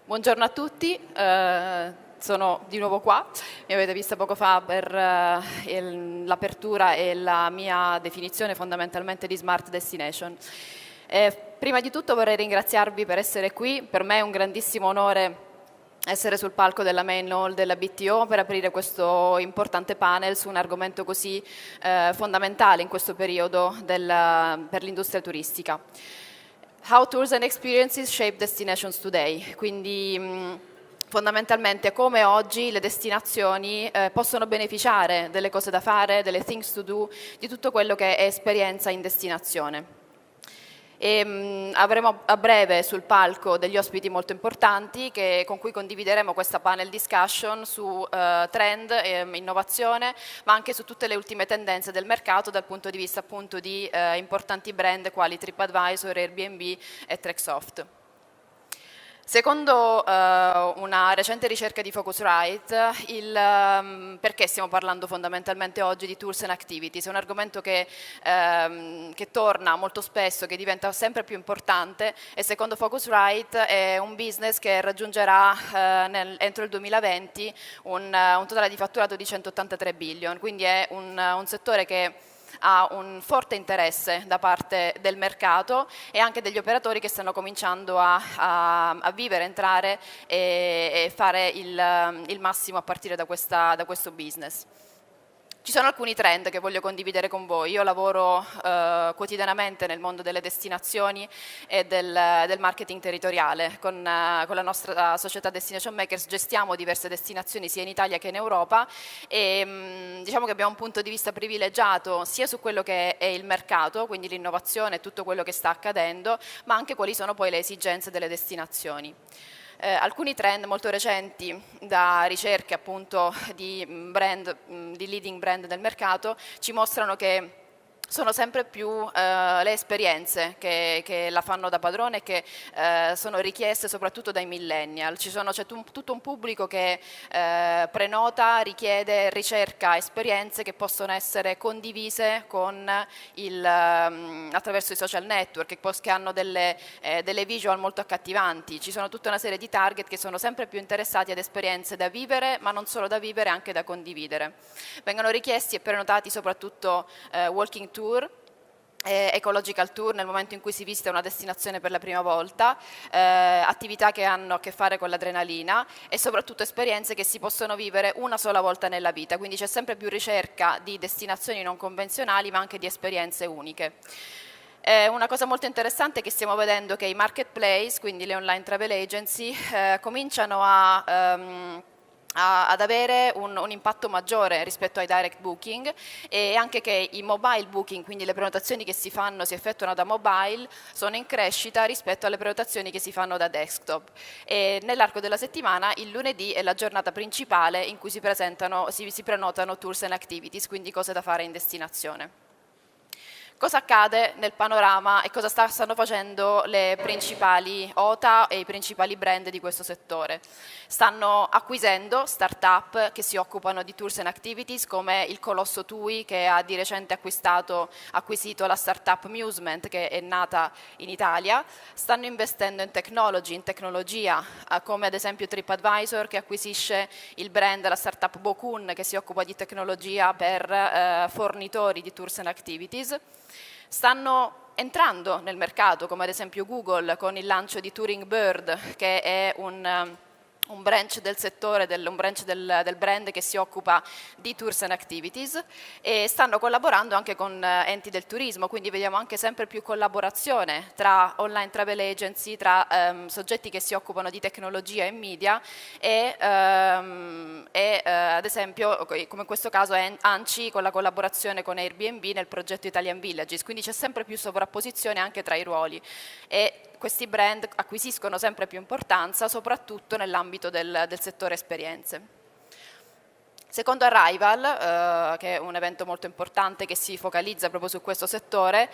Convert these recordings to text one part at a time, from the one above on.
Buongiorno a tutti, sono di nuovo qua, mi avete vista poco fa per l'apertura e la mia definizione fondamentalmente di Smart Destination. Prima di tutto vorrei ringraziarvi per essere qui, per me è un grandissimo onore essere sul palco della main hall della BTO per aprire questo importante panel su un argomento così fondamentale in questo periodo per l'industria turistica. How Tours and Experiences Shape Destinations Today, quindi fondamentalmente come oggi le destinazioni possono beneficiare delle cose da fare, delle things to do, di tutto quello che è esperienza in destinazione. Avremo a breve sul palco degli ospiti molto importanti con cui condivideremo questa panel discussion su trend, innovazione, ma anche su tutte le ultime tendenze del mercato dal punto di vista appunto di importanti brand quali TripAdvisor, Airbnb e Tracksoft. Secondo una recente ricerca di Focusrite, perché stiamo parlando fondamentalmente oggi di Tools and Activities? È un argomento che torna molto spesso, che diventa sempre più importante e secondo Focusrite è un business che raggiungerà entro il 2020 un totale di fatturato di 183 billion, quindi è un settore che ha un forte interesse da parte del mercato e anche degli operatori che stanno cominciando a vivere, entrare e fare il massimo a partire da questo business. Ci sono alcuni trend che voglio condividere con voi. Io lavoro quotidianamente nel mondo delle destinazioni e del marketing territoriale. Con la nostra società Destination Makers gestiamo diverse destinazioni sia in Italia che in Europa e diciamo che abbiamo un punto di vista privilegiato sia su quello che è il mercato, quindi l'innovazione e tutto quello che sta accadendo, ma anche quali sono poi le esigenze delle destinazioni. Alcuni trend molto recenti da ricerche appunto di leading brand del mercato ci mostrano che sono sempre più le esperienze che la fanno da padrone e che sono richieste soprattutto dai millennial. C'è tutto un pubblico che prenota, richiede, ricerca esperienze che possono essere condivise attraverso i social network, che hanno delle visual molto accattivanti. Ci sono tutta una serie di target che sono sempre più interessati ad esperienze da vivere, ma non solo da vivere, anche da condividere. Vengono richiesti e prenotati soprattutto walking tour, ecological tour nel momento in cui si visita una destinazione per la prima volta, attività che hanno a che fare con l'adrenalina e soprattutto esperienze che si possono vivere una sola volta nella vita, quindi c'è sempre più ricerca di destinazioni non convenzionali ma anche di esperienze uniche. Una cosa molto interessante è che stiamo vedendo che i marketplace, quindi le online travel agency, cominciano ad avere un impatto maggiore rispetto ai direct booking e anche che i mobile booking, quindi le prenotazioni che si effettuano da mobile, sono in crescita rispetto alle prenotazioni che si fanno da desktop. E nell'arco della settimana il lunedì è la giornata principale in cui si prenotano tours and activities, quindi cose da fare in destinazione. Cosa accade nel panorama e cosa stanno facendo le principali OTA e i principali brand di questo settore? Stanno acquisendo start-up che si occupano di tours and activities come il colosso TUI che ha di recente acquisito la start-up Musement che è nata in Italia. Stanno investendo in tecnologia come ad esempio TripAdvisor che acquisisce il brand, la start-up Bokun che si occupa di tecnologia per fornitori di tours and activities. Stanno entrando nel mercato, come ad esempio Google, con il lancio di Touring Bird, che è un branch del settore, un branch del brand che si occupa di tours and activities e stanno collaborando anche con enti del turismo, quindi vediamo anche sempre più collaborazione tra online travel agency, tra soggetti che si occupano di tecnologia e media e ad esempio, come in questo caso è ANCI con la collaborazione con Airbnb nel progetto Italian Villages, quindi c'è sempre più sovrapposizione anche tra i ruoli e questi brand acquisiscono sempre più importanza, soprattutto nell'ambito del settore esperienze. Secondo Arrival, che è un evento molto importante che si focalizza proprio su questo settore,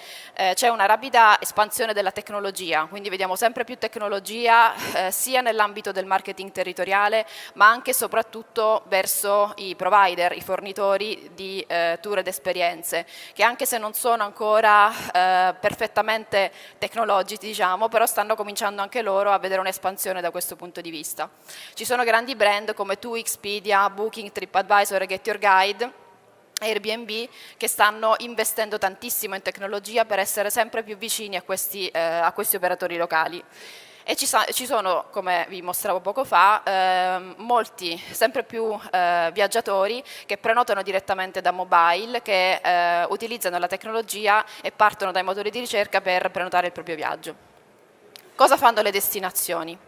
c'è una rapida espansione della tecnologia, quindi vediamo sempre più tecnologia sia nell'ambito del marketing territoriale, ma anche e soprattutto verso i provider, i fornitori di tour ed esperienze, che anche se non sono ancora perfettamente tecnologici, diciamo, però stanno cominciando anche loro a vedere un'espansione da questo punto di vista. Ci sono grandi brand come Tu, Expedia, Booking, TripAdvisor e Get Your Guide, Airbnb, che stanno investendo tantissimo in tecnologia per essere sempre più vicini a questi operatori locali. E ci sono, come vi mostravo poco fa, molti, sempre più viaggiatori che prenotano direttamente da mobile, che utilizzano la tecnologia e partono dai motori di ricerca per prenotare il proprio viaggio. Cosa fanno le destinazioni?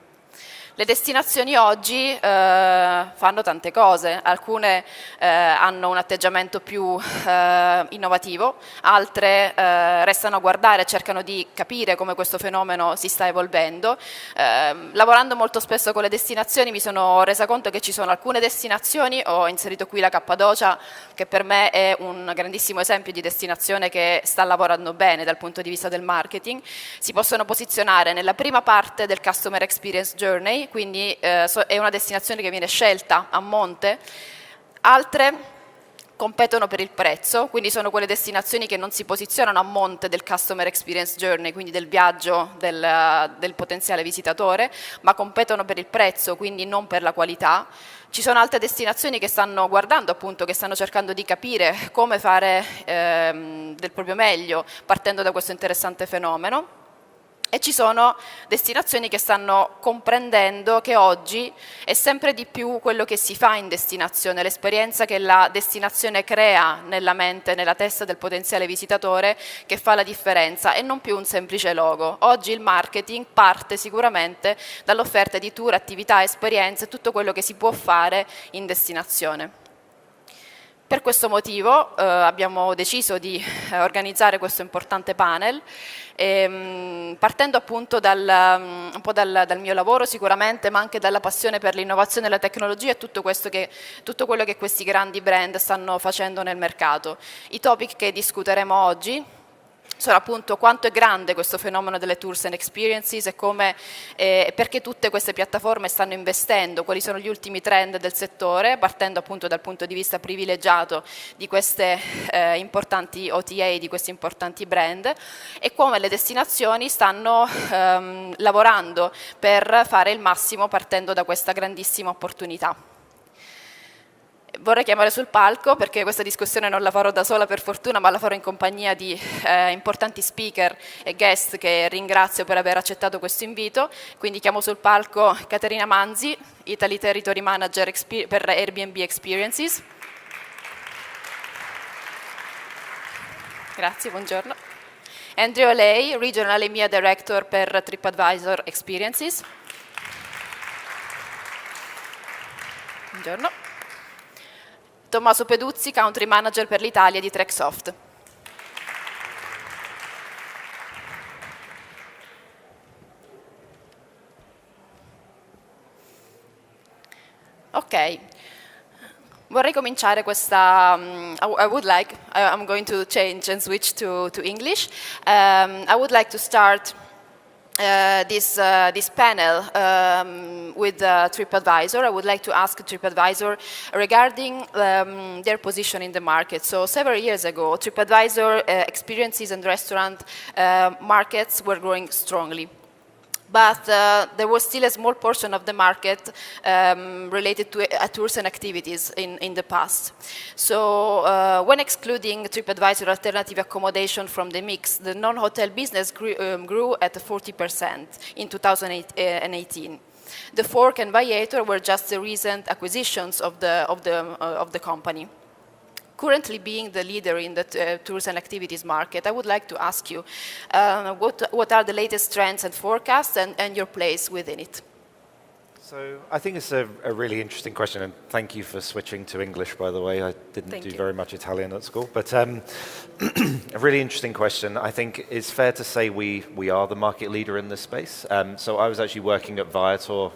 Le destinazioni oggi fanno tante cose, alcune hanno un atteggiamento più innovativo, altre restano a guardare, cercano di capire come questo fenomeno si sta evolvendo. Lavorando molto spesso con le destinazioni mi sono resa conto che ci sono alcune destinazioni, ho inserito qui la Cappadocia, che per me è un grandissimo esempio di destinazione che sta lavorando bene dal punto di vista del marketing. Si possono posizionare nella prima parte del Customer Experience Journey, quindi è una destinazione che viene scelta a monte. Altre competono per il prezzo, quindi sono quelle destinazioni che non si posizionano a monte del Customer Experience Journey, quindi del viaggio del potenziale visitatore, ma competono per il prezzo, quindi non per la qualità. Ci sono altre destinazioni che stanno guardando, appunto, che stanno cercando di capire come fare del proprio meglio partendo da questo interessante fenomeno. E ci sono destinazioni che stanno comprendendo che oggi è sempre di più quello che si fa in destinazione, l'esperienza che la destinazione crea nella mente, nella testa del potenziale visitatore, che fa la differenza e non più un semplice logo. Oggi il marketing parte sicuramente dall'offerta di tour, attività, esperienze, tutto quello che si può fare in destinazione. Per questo motivo abbiamo deciso di organizzare questo importante panel, partendo appunto un po' dal mio lavoro sicuramente, ma anche dalla passione per l'innovazione e la tecnologia e tutto quello che questi grandi brand stanno facendo nel mercato. I topic che discuteremo oggi sono appunto quanto è grande questo fenomeno delle tours and experiences e perché tutte queste piattaforme stanno investendo, quali sono gli ultimi trend del settore, partendo appunto dal punto di vista privilegiato di queste importanti OTA, di questi importanti brand, e come le destinazioni stanno lavorando per fare il massimo partendo da questa grandissima opportunità. Vorrei chiamare sul palco, perché questa discussione non la farò da sola per fortuna, ma la farò in compagnia di importanti speaker e guest che ringrazio per aver accettato questo invito. Quindi chiamo sul palco Caterina Manzi, Italy Territory Manager per Airbnb Experiences. Grazie, buongiorno. Andrew Lei, Regional EMEA Director per TripAdvisor Experiences. Buongiorno. Tommaso Peduzzi, Country Manager per l'Italia di Treksoft. Ok, vorrei cominciare questa. I'm going to change and switch to English. I would like to start this panel with TripAdvisor. I would like to ask TripAdvisor regarding their position in the market. So several years ago, TripAdvisor experiences and restaurant markets were growing strongly. But there was still a small portion of the market related to tours and activities in the past. So when excluding TripAdvisor alternative accommodation from the mix, the non-hotel business grew at 40% in 2018. The Fork and Viator were just the recent acquisitions of the company. Currently being the leader in the tours and activities market, I would like to ask you, what are the latest trends and forecasts and your place within it? So I think it's a really interesting question, and thank you for switching to English, by the way. I didn't do very much Italian at school, but a really interesting question. I think it's fair to say we are the market leader in this space. So I was actually working at Viator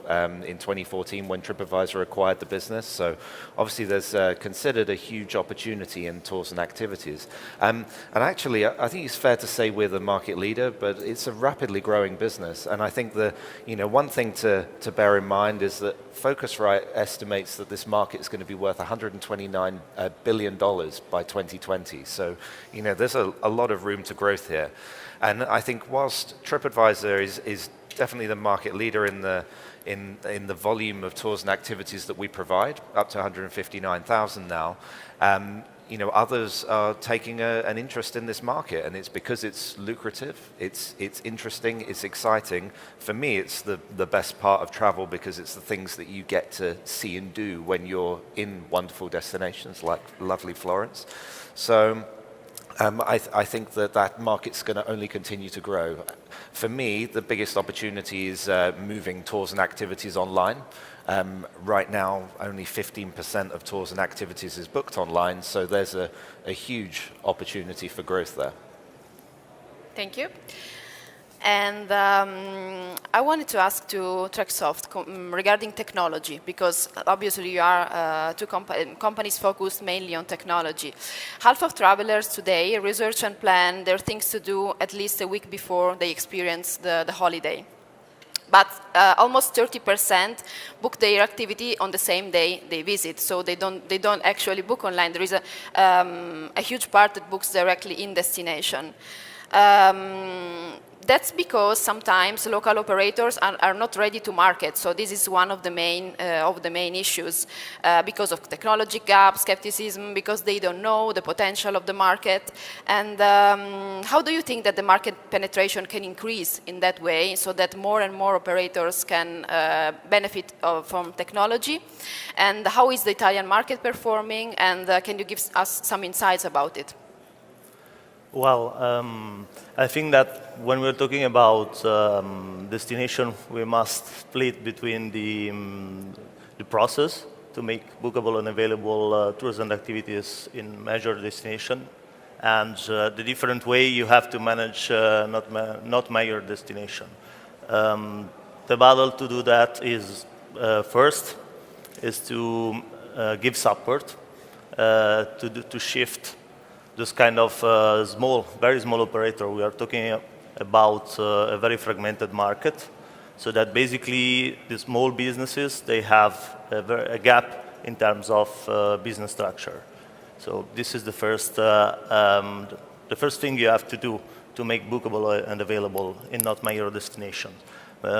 in 2014 when TripAdvisor acquired the business. So obviously there's considered a huge opportunity in tours and activities. And actually, I think it's fair to say we're the market leader, but it's a rapidly growing business. And I think one thing to bear in mind is that Focusrite estimates that this market is going to be worth $129 billion by 2020. So, there's a lot of room to growth here. And I think whilst TripAdvisor is definitely the market leader in the volume of tours and activities that we provide, up to 159,000 now, others are taking an interest in this market, and it's because it's lucrative, it's interesting, it's exciting. For me, it's the best part of travel because it's the things that you get to see and do when you're in wonderful destinations like lovely Florence. So I think that market's going to only continue to grow. For me, the biggest opportunity is moving tours and activities online. Right now, only 15% of tours and activities is booked online, so there's a huge opportunity for growth there. Thank you. And I wanted to ask to Tracksoft regarding technology, because obviously you are two companies focused mainly on technology. Half of travelers today research and plan their things to do at least a week before they experience the holiday. But almost 30% book their activity on the same day they visit, so they don't actually book online. There is a huge part that books directly in destination. That's because sometimes local operators are not ready to market. So this is one of the main issues because of technology gap, skepticism, because they don't know the potential of the market. And how do you think that the market penetration can increase in that way so that more and more operators can benefit from technology? And how is the Italian market performing? And can you give us some insights about it? Well, I think that when we're talking about destination, we must split between the process to make bookable and available tours and activities in major destination, and the different way you have to manage not major destination. The battle to do that is first is to give support to shift this kind of very small operator. We are talking about a very fragmented market, so that basically the small businesses, they have a gap in terms of business structure. So this is the first thing you have to do to make bookable and available in not major destinations.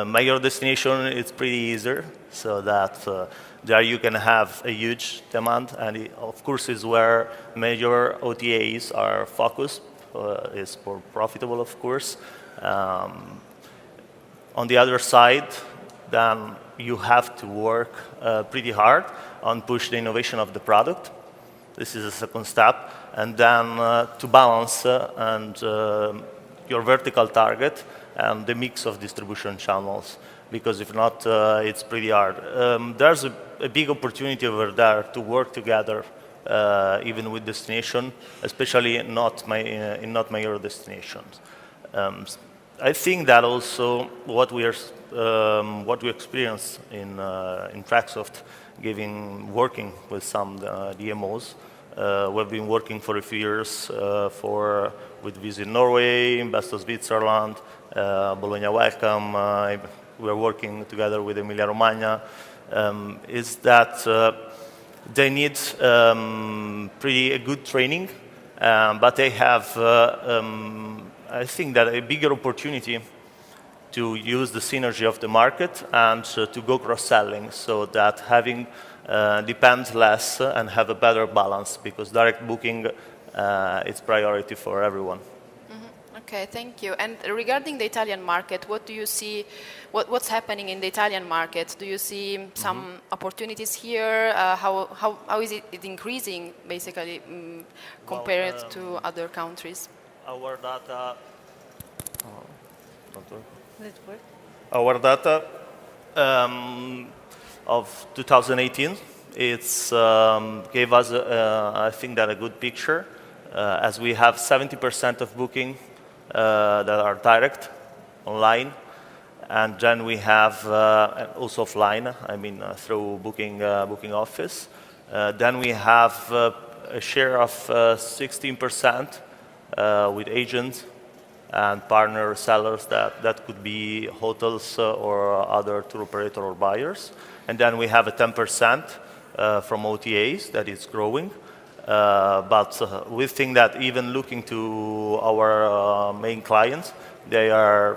Major destination, it's pretty easier, so that there you can have a huge demand, and it, of course, is where major OTAs are focused, is more profitable, of course. On the other side, then you have to work pretty hard on push the innovation of the product. This is a second step, and then to balance your vertical target and the mix of distribution channels, because if not, it's pretty hard. There's a big opportunity over there to work together, even with destination, especially in not major destinations. I think that also what we experience in Tracksoft, working with some DMOs. We've been working for a few years with Visit Norway, Investo Switzerland, Bologna Welcome. We're working together with Emilia Romagna. Is that they need pretty good training, but they have, I think, that a bigger opportunity to use the synergy of the market and to go cross-selling, so that having depends less and have a better balance, because direct booking is priority for everyone. Okay, thank you. And regarding the Italian market, what do you see? What's happening in the Italian market? Do you see some opportunities here? How is it increasing, basically, compared to other countries? Our data. Does it work? Our data of 2018. It's gave us, I think, that a good picture, as we have 70% of booking that are direct, online, and then we have also offline, I mean through booking office. Then we have a share of 16% with agents and partner sellers that could be hotels or other tour operator or buyers. And then we have a 10% from OTAs that is growing. But we think that even looking to our main clients, they are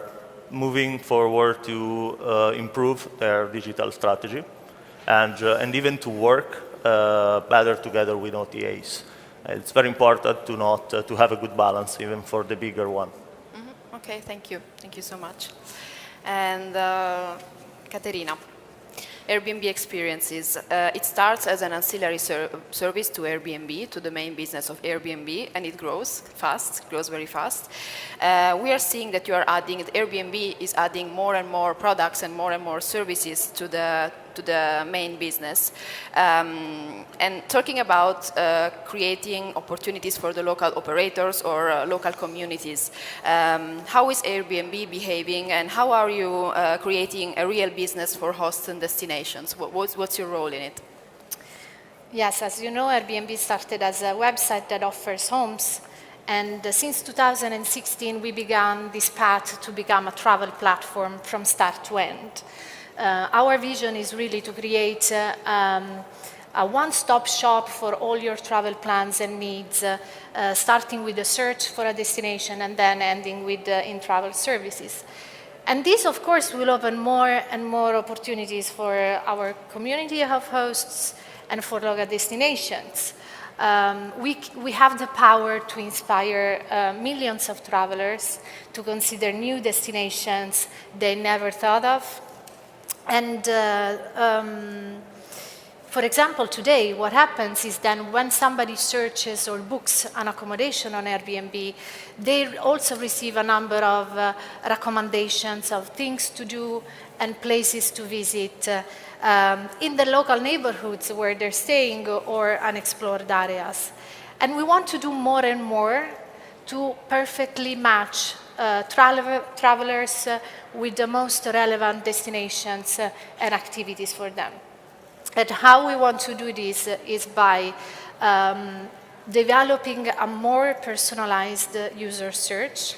moving forward to improve their digital strategy and even to work better together with OTAs. It's very important to have a good balance even for the bigger one. Mm-hmm. Okay, thank you. Thank you so much. And Caterina, Airbnb experiences. It starts as an ancillary service to Airbnb, to the main business of Airbnb, and it grows fast, grows very fast. We are seeing that Airbnb is adding more and more products and more services to the main business. And talking about creating opportunities for the local operators or local communities, how is Airbnb behaving and how are you creating a real business for hosts and destinations? What's your role in it? Yes, as you know, Airbnb started as a website that offers homes. And since 2016, we began this path to become a travel platform from start to end. Our vision is really to create a one-stop shop for all your travel plans and needs, starting with the search for a destination and then ending with in-travel services. And this, of course, will open more and more opportunities for our community of hosts and for local destinations. We have the power to inspire millions of travelers to consider new destinations they never thought of. And for example, today, what happens is then when somebody searches or books an accommodation on Airbnb, they also receive a number of recommendations of things to do and places to visit in the local neighborhoods where they're staying or unexplored areas. And we want to do more and more to perfectly match travelers with the most relevant destinations and activities for them. And how we want to do this is by developing a more personalized user search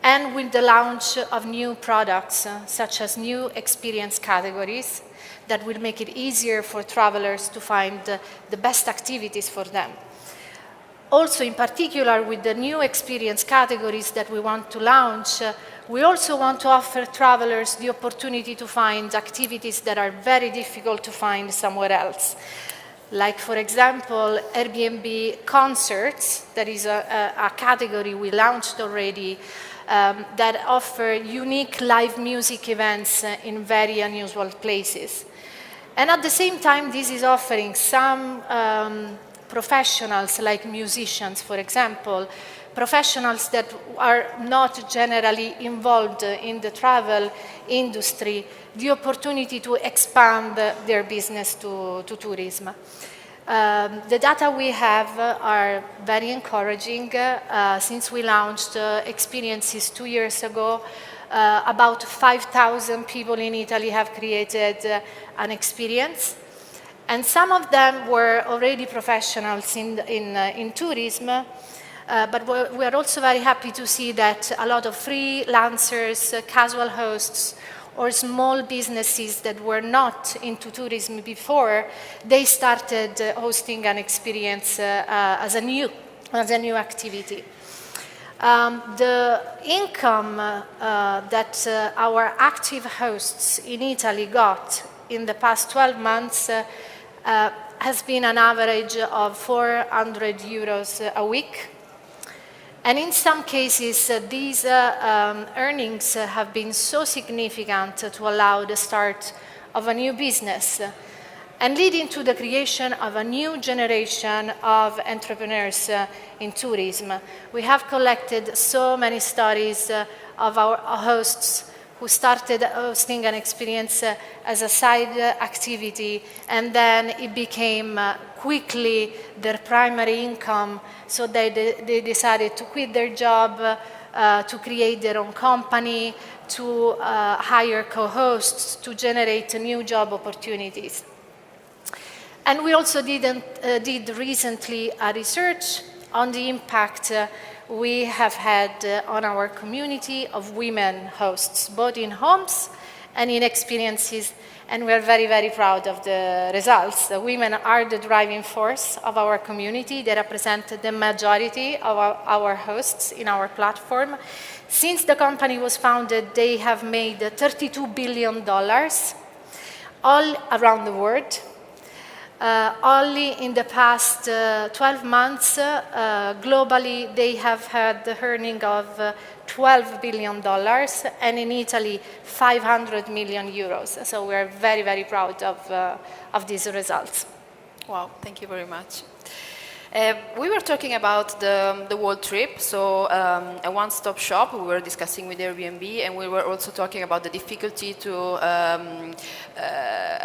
and with the launch of new products, such as new experience categories that will make it easier for travelers to find the best activities for them. Also, in particular, with the new experience categories that we want to launch, we also want to offer travelers the opportunity to find activities that are very difficult to find somewhere else. Like, for example, Airbnb concerts, that is a category we launched already, that offer unique live music events in very unusual places. And at the same time, this is offering some professionals, like musicians, for example, professionals that are not generally involved in the travel industry, the opportunity to expand their business to tourism. The data we have are very encouraging. Since we launched experiences 2 years ago, about 5,000 people in Italy have created an experience. And some of them were already professionals in tourism, but we are also very happy to see that a lot of freelancers, casual hosts, or small businesses that were not into tourism before, they started hosting an experience as a new activity. The income that our active hosts in Italy got in the past 12 months has been an average of 400 euros a week. And in some cases, these earnings have been so significant to allow the start of a new business and leading to the creation of a new generation of entrepreneurs in tourism. We have collected so many stories of our hosts who started hosting an experience as a side activity, and then it became quickly their primary income, so they decided to quit their job, to create their own company, to hire co-hosts, to generate new job opportunities. And we also did recently a research on the impact we have had on our community of women hosts, both in homes and in experiences, and we're very, very proud of the results. The women are the driving force of our community. They represent the majority of our hosts in our platform. Since the company was founded, they have made $32 billion all around the world. Only in the past 12 months, globally, they have had the earning of $12 billion, and in Italy, 500 million euros. So we're very, very proud of these results. Wow, thank you very much. We were talking about the world trip, so a one-stop shop. We were discussing with Airbnb, and we were also talking about the difficulty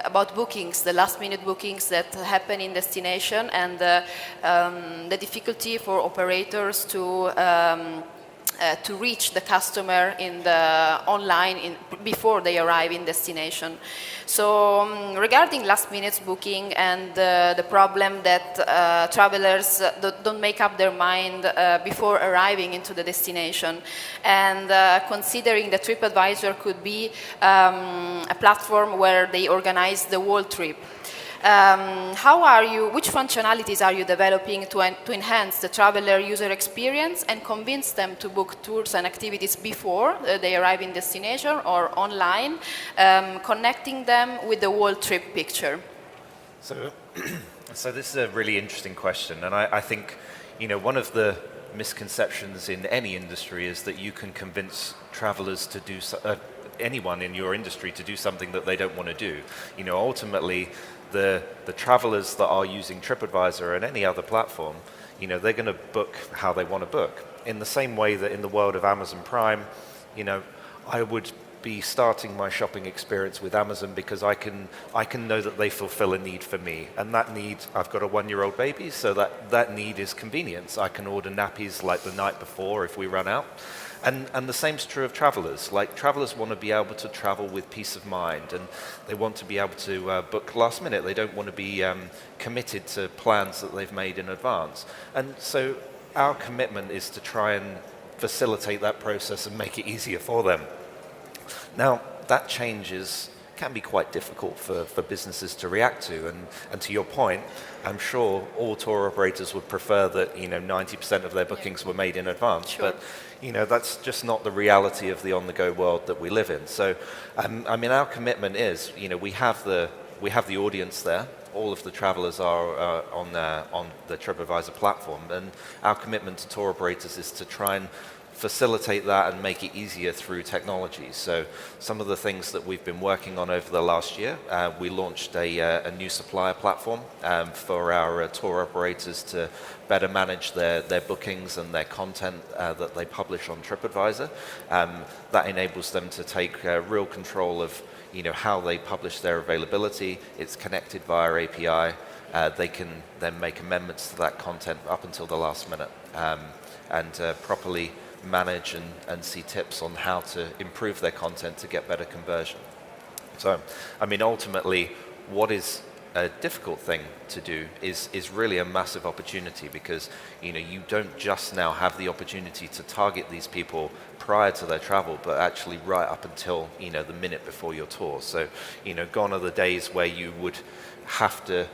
about bookings, the last-minute bookings that happen in destination, and the difficulty for operators to reach the customer in the online before they arrive in destination. So regarding last-minute booking and the problem that travelers don't make up their mind before arriving into the destination, and considering that TripAdvisor could be a platform where they organize the whole trip. Which functionalities are you developing to enhance the traveler user experience and convince them to book tours and activities before they arrive in destination or online, connecting them with the whole trip picture? So this is a really interesting question, and I think, one of the misconceptions in any industry is that you can convince travelers to do anyone in your industry to do something that they don't want to do. Ultimately, the travelers that are using TripAdvisor and any other platform, they're going to book how they want to book. In the same way that in the world of Amazon Prime, I would be starting my shopping experience with Amazon because I can know that they fulfill a need for me. And that need, I've got a 1-year-old baby, so that need is convenience. I can order nappies like the night before if we run out. And the same is true of travelers. Like, travelers want to be able to travel with peace of mind, and they want to be able to book last minute. They don't want to be committed to plans that they've made in advance. And so our commitment is to try and facilitate that process and make it easier for them. Now, that can be quite difficult for businesses to react to. And to your point, I'm sure all tour operators would prefer that 90% of their bookings were made in advance. Sure. But that's just not the reality of the on-the-go world that we live in. So, our commitment is, we have the audience there. All of the travelers are on the TripAdvisor platform, and our commitment to tour operators is to try and facilitate that and make it easier through technology. So some of the things that we've been working on over the last year, we launched a new supplier platform for our tour operators to better manage their bookings and their content that they publish on TripAdvisor. That enables them to take real control of how they publish their availability. It's connected via API. They can then make amendments to that content up until the last minute and properly manage and see tips on how to improve their content to get better conversion. So, ultimately, what is a difficult thing to do is really a massive opportunity, because you don't just now have the opportunity to target these people prior to their travel, but actually right up until the minute before your tour. So gone are the days where you would have to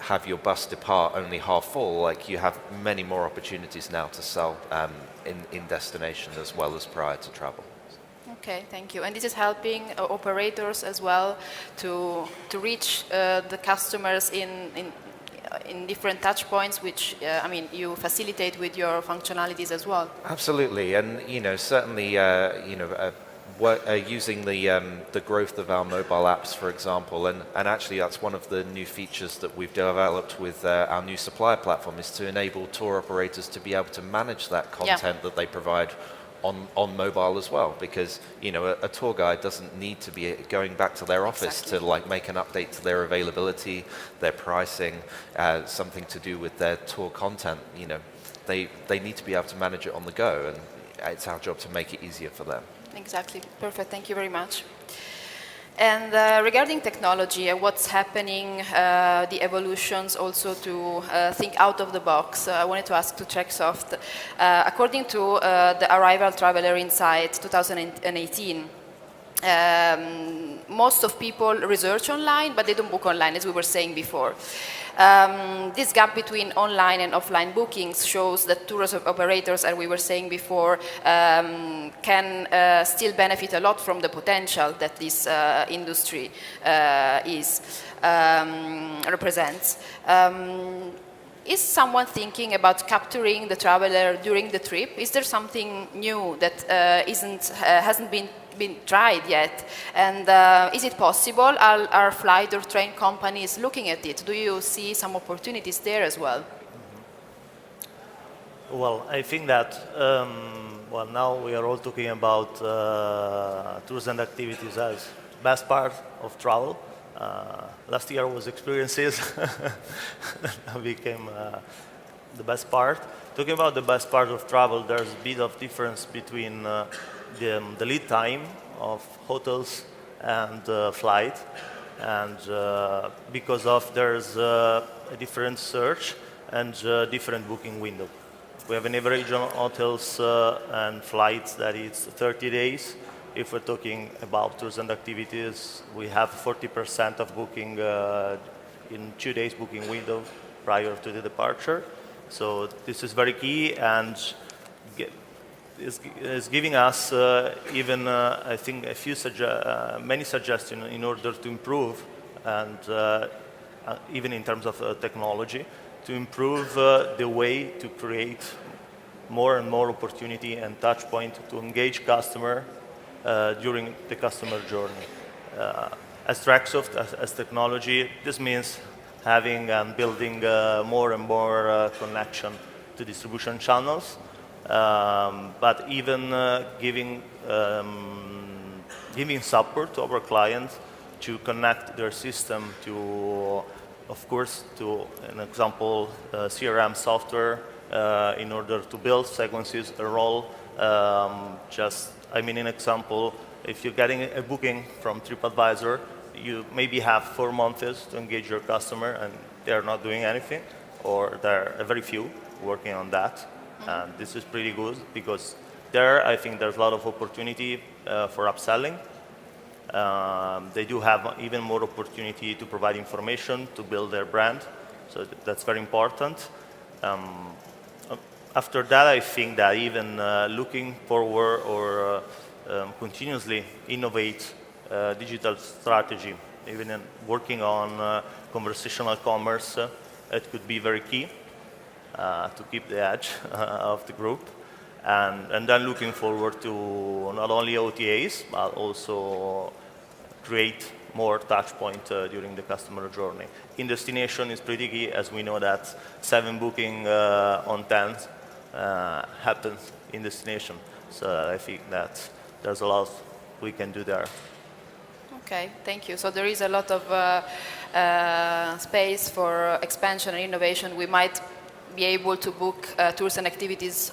have your bus depart only half full. Like, you have many more opportunities now to sell in destination as well as prior to travel. Okay, thank you. And this is helping operators as well to reach the customers in different touch points, which you facilitate with your functionalities as well. Absolutely, and certainly using the growth of our mobile apps, for example, and actually that's one of the new features that we've developed with our new supplier platform, is to enable tour operators to be able to manage that content that they provide on mobile as well, because a tour guide doesn't need to be going back to their office to like make an update to their availability, their pricing, something to do with their tour content. They need to be able to manage it on the go, and it's our job to make it easier for them. Exactly. Perfect. Thank you very much. And regarding technology and what's happening, the evolutions also to think out of the box, I wanted to ask to Checksoft, according to the Arrival Traveler Insight 2018, most of people research online, but they don't book online, as we were saying before. This gap between online and offline bookings shows that tour operators, as we were saying before, can still benefit a lot from the potential that this industry represents. Is someone thinking about capturing the traveler during the trip? Is there something new that hasn't been tried yet? And is it possible? Are flight or train companies looking at it? Do you see some opportunities there as well? Well, I think that now we are all talking about tours and activities as best part of travel. Last year was experiences, became the best part. Talking about the best part of travel, there's a bit of difference between the lead time of hotels and flight, and because of there's a different search and different booking window. We have an average on hotels and flights that is 30 days. If we're talking about tours and activities, we have 40% of booking in 2 days booking window prior to the departure. So this is very key, and is giving us even I think many suggestions in order to improve, and even in terms of technology, to improve the way to create more and more opportunity and touch point to engage customer during the customer journey. As Tracksoft, as technology, this means having and building more and more connection to distribution channels, but even giving support to our clients to connect their system to, of course, to an example, CRM software in order to build sequences, a role. An example, if you're getting a booking from TripAdvisor, you maybe have 4 months to engage your customer and they're not doing anything, or there are very few working on that. And this is pretty good because there, I think there's a lot of opportunity for upselling. They do have even more opportunity to provide information to build their brand, so that's very important. After that, I think that even looking forward or continuously innovate digital strategy, even working on conversational commerce, it could be very key to keep the edge of the group. And then looking forward to not only OTAs, but also create more touch point during the customer journey. In destination is pretty key, as we know that 7 booking on 10 happens in destination. So I think that there's a lot we can do there. Okay, thank you. So there is a lot of space for expansion and innovation. We might be able to book tours and activities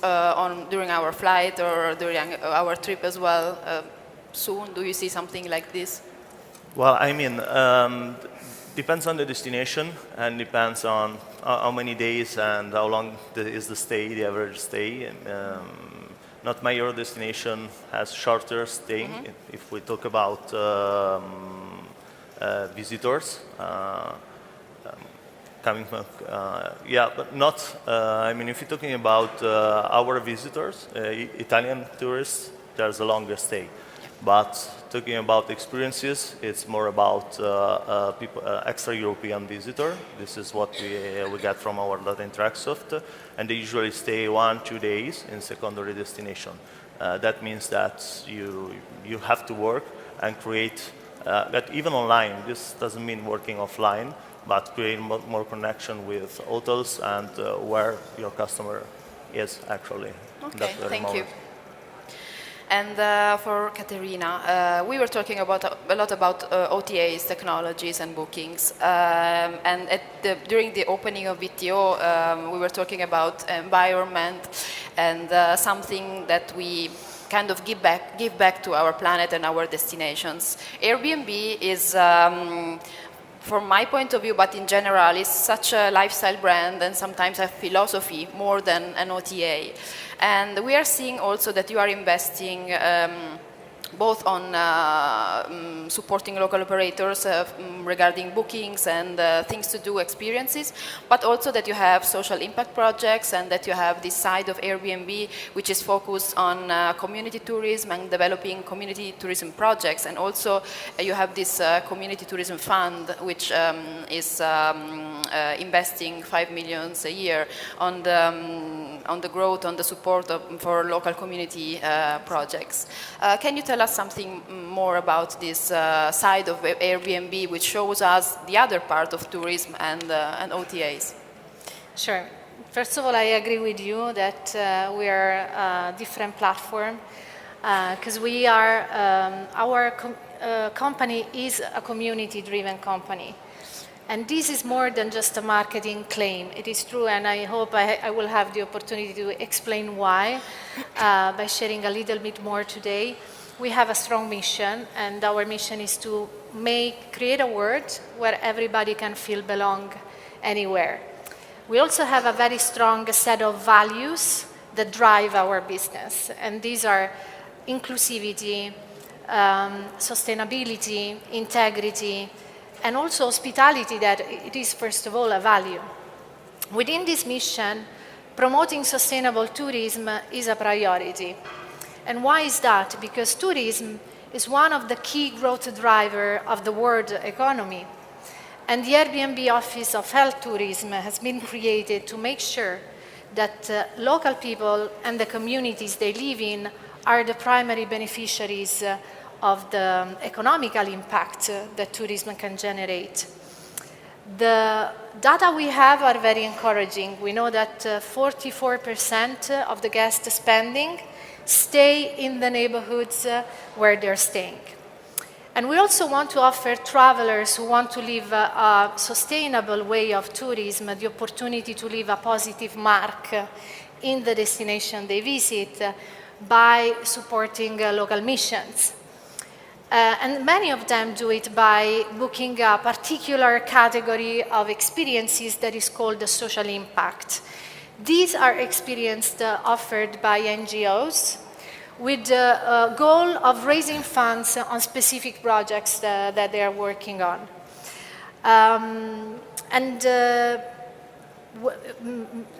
during our flight or during our trip as well soon. Do you see something like this? Well, depends on the destination and depends on how many days and how long is the stay, the average stay. Not major destination has shorter stay. If we talk about visitors coming from, but not. If you're talking about our visitors, Italian tourists, there's a longer stay. But talking about experiences, it's more about people, extra-European visitor. This is what we get from our data in Tracksoft, and they usually stay 1-2 days in secondary destination. That means that you have to work and create, that even online, this doesn't mean working offline, but creating more connection with hotels and where your customer is actually. Okay, thank you. And for Katerina, we were talking about a lot about OTAs, technologies, and bookings. And during the opening of BTO, we were talking about environment and something that we kind of give back to our planet and our destinations. Airbnb is, from my point of view, but in general, is such a lifestyle brand and sometimes a philosophy more than an OTA. And we are seeing also that you are investing both on supporting local operators regarding bookings and things to do experiences, but also that you have social impact projects and that you have this side of Airbnb which is focused on community tourism and developing community tourism projects, and also you have this community tourism fund which is investing 5 million a year on the growth, on the support for local community projects. Can you tell us something more about this side of Airbnb, which shows us the other part of tourism and OTAs? Sure. First of all, I agree with you that we are a different platform because we are, our company is a community-driven company. And this is more than just a marketing claim. It is true, and I hope I will have the opportunity to explain why by sharing a little bit more today. We have a strong mission, and our mission is to create a world where everybody can feel belong anywhere. We also have a very strong set of values that drive our business, and these are inclusivity, sustainability, integrity, and also hospitality, that it is first of all a value. Within this mission, promoting sustainable tourism is a priority. And why is that? Because tourism is one of the key growth drivers of the world economy. And the Airbnb Office of Health Tourism has been created to make sure that local people and the communities they live in are the primary beneficiaries of the economical impact that tourism can generate. The data we have are very encouraging. We know that 44% of the guest spending stay in the neighborhoods where they're staying. And we also want to offer travelers who want to live a sustainable way of tourism the opportunity to leave a positive mark in the destination they visit by supporting local missions. And many of them do it by booking a particular category of experiences that is called the social impact. These are experiences offered by NGOs with the goal of raising funds on specific projects that they are working on.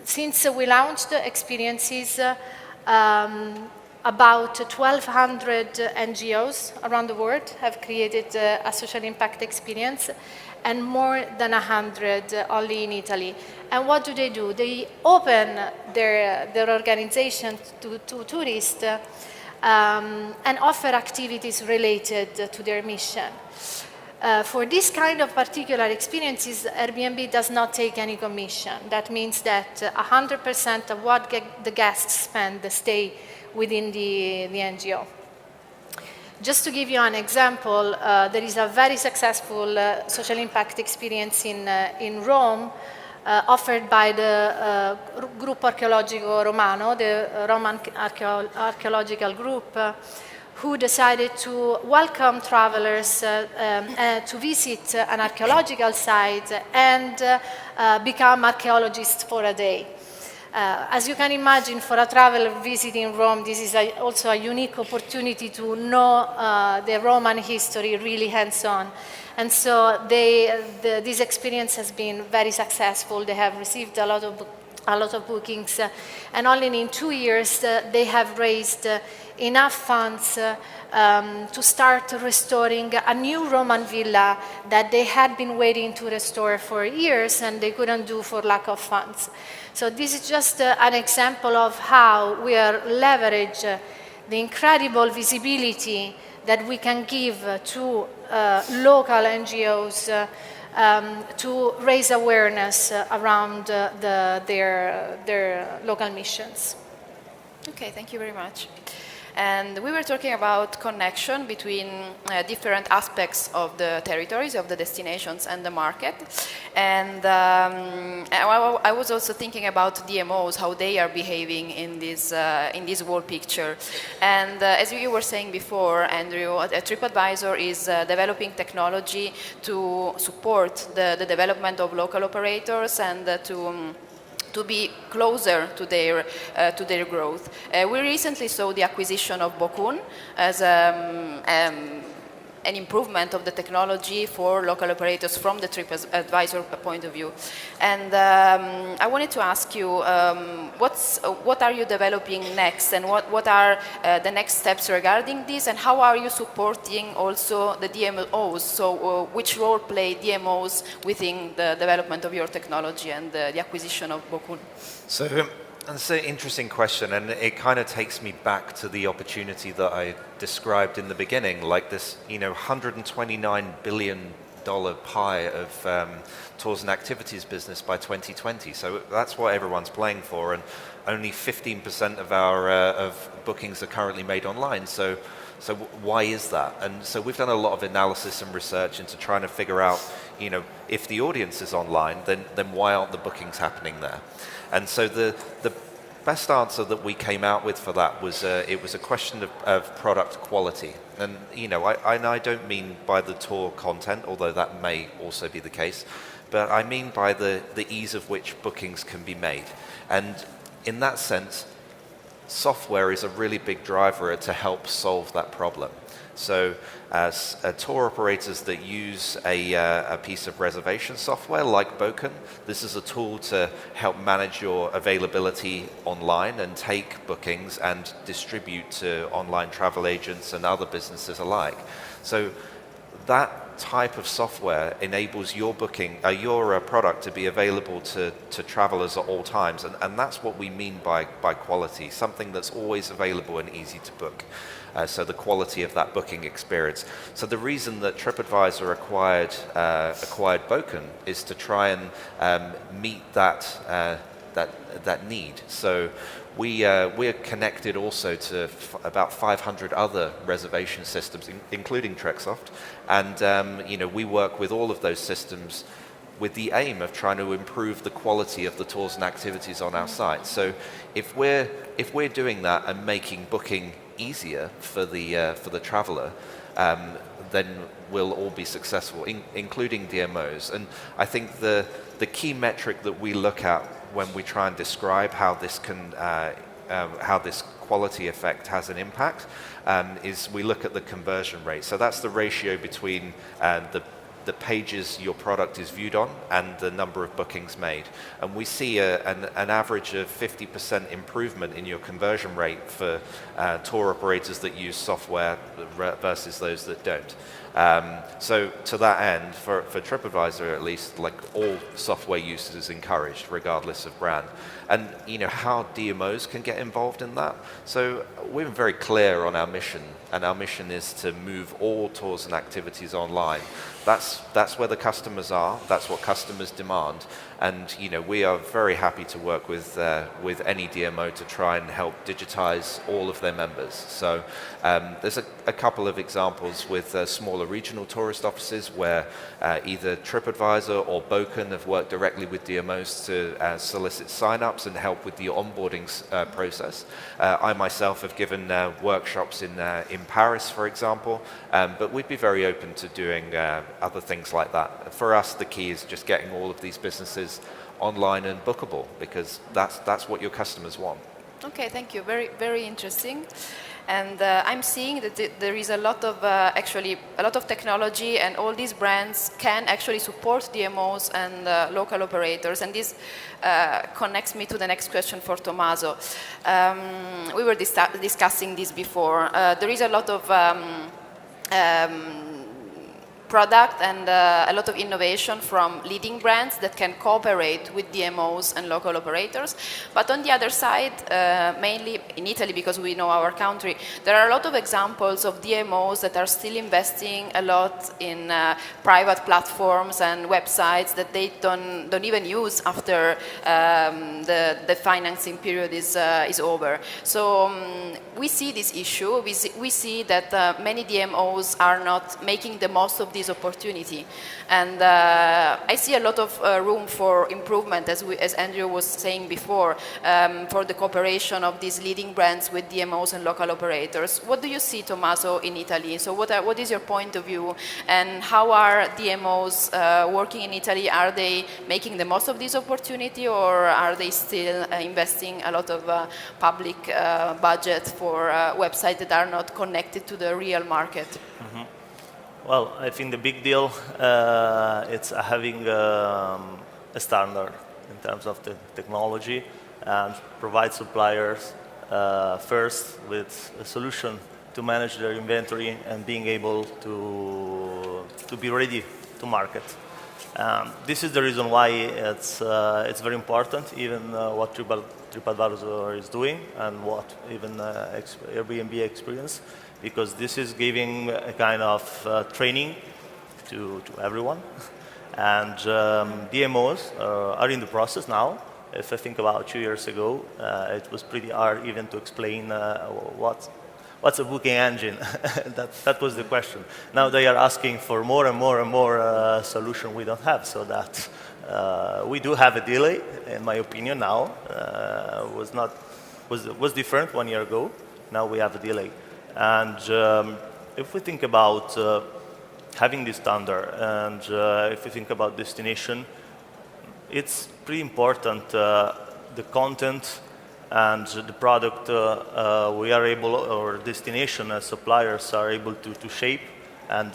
Since we launched the experiences, about 1,200 NGOs around the world have created a social impact experience, and more than 100 only in Italy. And what do? They open their organization to tourists and offer activities related to their mission. For this kind of particular experiences, Airbnb does not take any commission. That means that 100% of what the guests spend stay within the NGO. Just to give you an example, there is a very successful social impact experience in Rome offered by the Gruppo Archeologico Romano, the Roman archaeological group, who decided to welcome travelers to visit an archaeological site and become archaeologists for a day. As you can imagine, for a traveler visiting Rome, this is also a unique opportunity to know the Roman history really hands-on. And so this experience has been very successful. They have received a lot of bookings, and only in 2 years they have raised enough funds to start restoring a new Roman villa that they had been waiting to restore for years and they couldn't do for lack of funds. So this is just an example of how we are leverage the incredible visibility that we can give to local NGOs to raise awareness around their local missions. Okay, thank you very much. And we were talking about connection between different aspects of the territories, of the destinations and the market. And I was also thinking about DMOs, how they are behaving in this whole picture. And as you were saying before, Andrew, TripAdvisor is developing technology to support the development of local operators and to be closer to their growth. We recently saw the acquisition of Bokun as an improvement of the technology for local operators from the TripAdvisor point of view. And I wanted to ask you, what are you developing next, and what are the next steps regarding this, and how are you supporting also the DMOs? So which role play DMOs within the development of your technology and the acquisition of Bokun? So that's an interesting question, and it kind of takes me back to the opportunity that I described in the beginning, like this, $129 billion pie of tours and activities business by 2020. So that's what everyone's playing for, and only 15% of our of bookings are currently made online. So why is that? And so we've done a lot of analysis and research into trying to figure out, if the audience is online, then why aren't the bookings happening there? And so the best answer that we came out with for that was it was a question of product quality. And I don't mean by the tour content, although that may also be the case, but I mean by the ease of which bookings can be made. And in that sense, software is a really big driver to help solve that problem. So as tour operators that use a piece of reservation software like Bokun, this is a tool to help manage your availability online and take bookings and distribute to online travel agents and other businesses alike. So that type of software enables your product to be available to travelers at all times, and that's what we mean by quality, something that's always available and easy to book. So the quality of that booking experience. So the reason that TripAdvisor acquired Bokun is to try and meet that need. So we're connected also to about 500 other reservation systems, including Treksoft, and we work with all of those systems with the aim of trying to improve the quality of the tours and activities on our site. So if we're doing that and making booking easier for the traveler, then we'll all be successful, including DMOs. And I think the key metric that we look at when we try and describe how this quality effect has an impact is we look at the conversion rate. So that's the ratio between the pages your product is viewed on and the number of bookings made. And we see an average of 50% improvement in your conversion rate for tour operators that use software versus those that don't. So to that end, for TripAdvisor at least, like all software use is encouraged regardless of brand. And how DMOs can get involved in that. So we're very clear on our mission, and our mission is to move all tours and activities online. That's where the customers are. That's what customers demand. And we are very happy to work with any DMO to try and help digitize all of their members. So there's a couple of examples with smaller regional tourist offices where either TripAdvisor or Bokun have worked directly with DMOs to solicit sign-ups and help with the onboarding process. I myself have given workshops in Paris, for example, but we'd be very open to doing other things like that. For us, the key is just getting all of these businesses online and bookable, because that's what your customers want. Okay, thank you. Very, very interesting. And I'm seeing that there is a lot of technology, and all these brands can actually support DMOs and local operators. And this connects me to the next question for Tommaso. We were discussing this before. There is a lot of product and a lot of innovation from leading brands that can cooperate with DMOs and local operators. But on the other side, mainly in Italy, because we know our country, there are a lot of examples of DMOs that are still investing a lot in private platforms and websites that they don't even use after the financing period is over. So we see this issue. We see that many DMOs are not making the most of this opportunity. And I see a lot of room for improvement, as Andrew was saying before, for the cooperation of these leading brands with DMOs and local operators. What do you see, Tommaso, in Italy? So what is your point of view, and how are DMOs working in Italy? Are they making the most of this opportunity, or are they still investing a lot of public budget for websites that are not connected to the real market? Mm-hmm. Well, I think the big deal it's having a standard in terms of the technology, and provide suppliers first with a solution to manage their inventory and being able to be ready to market. This is the reason why it's very important, even what TripAdvisor is doing and what even Airbnb experience, because this is giving a kind of training to everyone. And DMOs are in the process now. If I think about 2 years ago, it was pretty hard even to explain what's a booking engine. that was the question. Now they are asking for more and more and more solution we don't have, so that we do have a delay, in my opinion. Now was different 1 year ago. Now we have a delay, and if we think about having this standard, and if we think about destination, it's pretty important the content and the product we are able, or destination as suppliers are able to shape and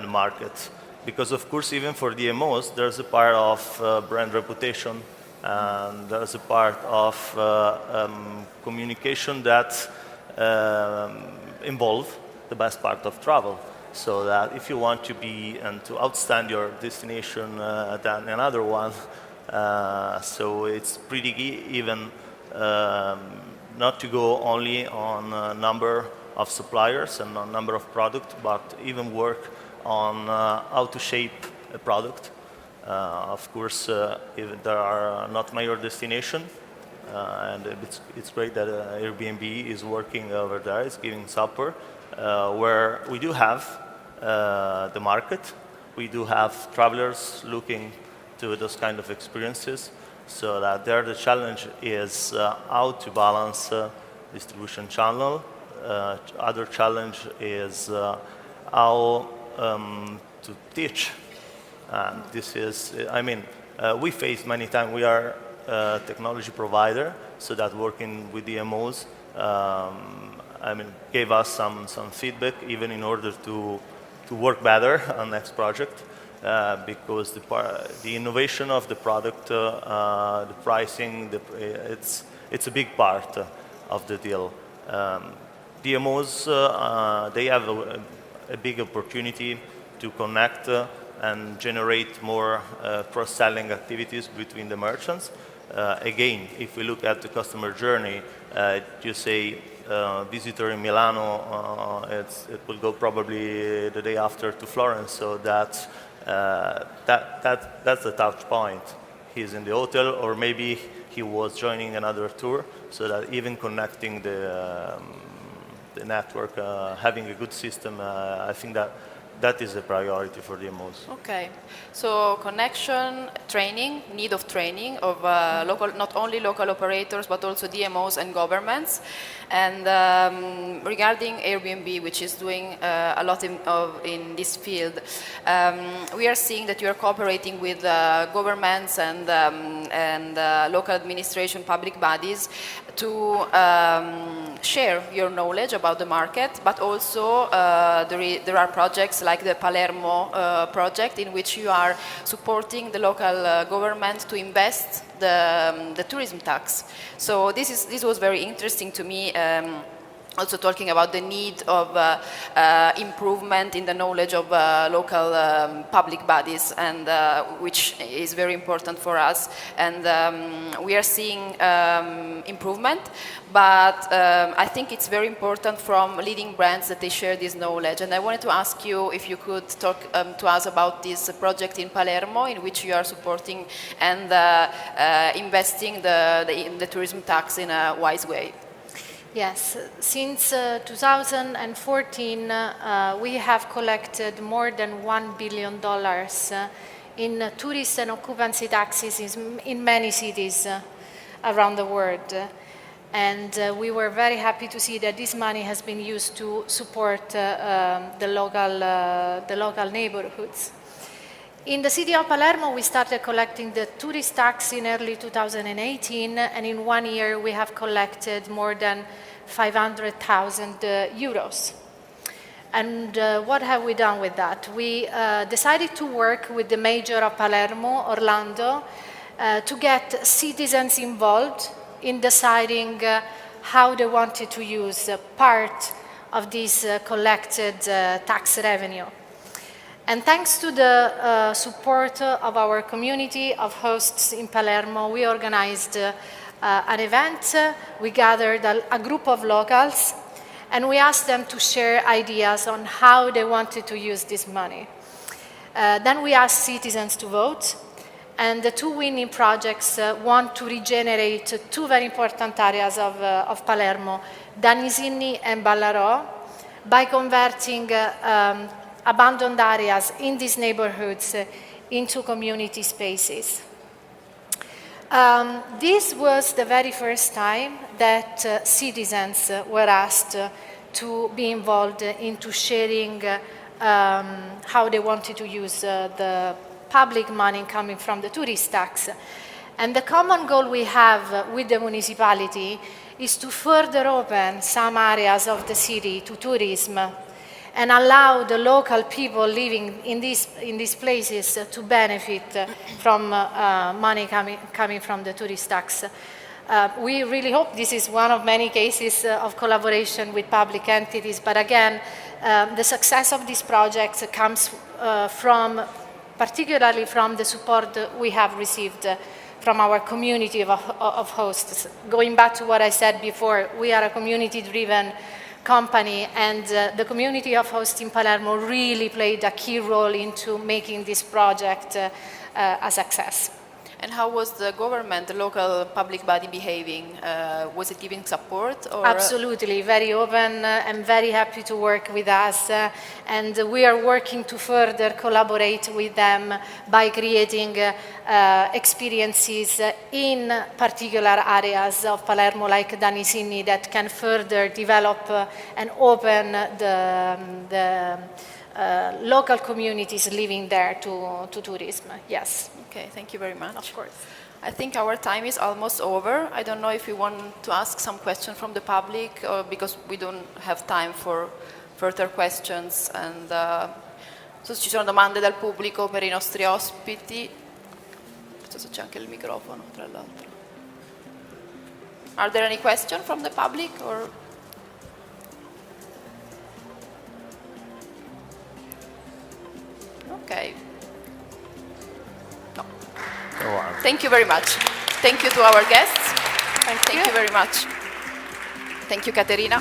market. Because of course, even for DMOs, there's a part of brand reputation, and there's a part of communication that involve the best part of travel. So that if you want to be and to outstand your destination than another one, so it's pretty even not to go only on a number of suppliers and a number of products, but even work on how to shape a product. Of course, if there are not major destinations, and it's great that Airbnb is working over there, it's giving support, where we do have the market, we do have travelers looking to those kind of experiences, so that there the challenge is how to balance distribution channel. Other challenge is how to teach. And this is, I mean, we face many times, we are a technology provider, so that working with DMOs, I mean, gave us some feedback, even in order to work better on next project, because the innovation of the product, the pricing, it's a big part of the deal. DMOs, they have a big opportunity to connect and generate more cross-selling activities between the merchants. Again, if we look at the customer journey, you say visitor in Milano, it will go probably the day after to Florence, so that's the touch point. He's in the hotel, or maybe he was joining another tour, so that even connecting the network, having a good system, I think that is a priority for DMOs. Okay, so connection, training, need of training of not only local operators but also DMOs and governments. And regarding Airbnb, which is doing a lot in this field, we are seeing that you are cooperating with governments and local administration, public bodies, to share your knowledge about the market, but also there are projects like the Palermo project, in which you are supporting the local government to invest the tourism tax. So this was very interesting to me. also talking about the need of improvement in the knowledge of local public bodies, and which is very important for us. And we are seeing improvement, but I think it's very important from leading brands that they share this knowledge. And I wanted to ask you if you could talk to us about this project in Palermo, in which you are supporting and investing the tourism tax in a wise way. Yes, since 2014, we have collected more than $1 billion in tourist and occupancy taxes in many cities around the world. And we were very happy to see that this money has been used to support the local neighborhoods. In the city of Palermo, we started collecting the tourist tax in early 2018, and in 1 year we have collected more than 500,000 euros. And what have we done with that? We decided to work with the mayor of Palermo, Orlando, to get citizens involved in deciding how they wanted to use part of this collected tax revenue. And thanks to the support of our community of hosts in Palermo, we organized an event. We gathered a group of locals, and we asked them to share ideas on how they wanted to use this money. Then we asked citizens to vote, and the two winning projects want to regenerate two very important areas of Palermo, Danisini and Ballarò, by converting abandoned areas in these neighborhoods into community spaces. This was the very first time that citizens were asked to be involved into sharing how they wanted to use the public money coming from the tourist tax. And the common goal we have with the municipality is to further open some areas of the city to tourism and allow the local people living in these places to benefit from money coming from the tourist tax. We really hope this is one of many cases of collaboration with public entities, but again, the success of these projects comes particularly from the support we have received from our community of hosts. Going back to what I said before, we are a community-driven company, and the community of hosts in Palermo really played a key role into making this project a success. And how was the government, the local public body behaving? Was it giving support? Or? Absolutely, very open and very happy to work with us. And we are working to further collaborate with them by creating experiences in particular areas of Palermo, like Danisini, that can further develop and open the local communities living there to tourism. Yes. Okay, thank you very much. Of course. I think our time is almost over. I don't know if you want to ask some questions from the public, or because we don't have time for further questions. And so ci sono domande dal pubblico per i nostri ospiti. Non so se c'è anche il microfono, tra l'altro. Are there any questions from the public? Or? Okay. No. Oh, wow. Thank you very much. Thank you to our guests. Thank Thank you very much. Thank you, Caterina.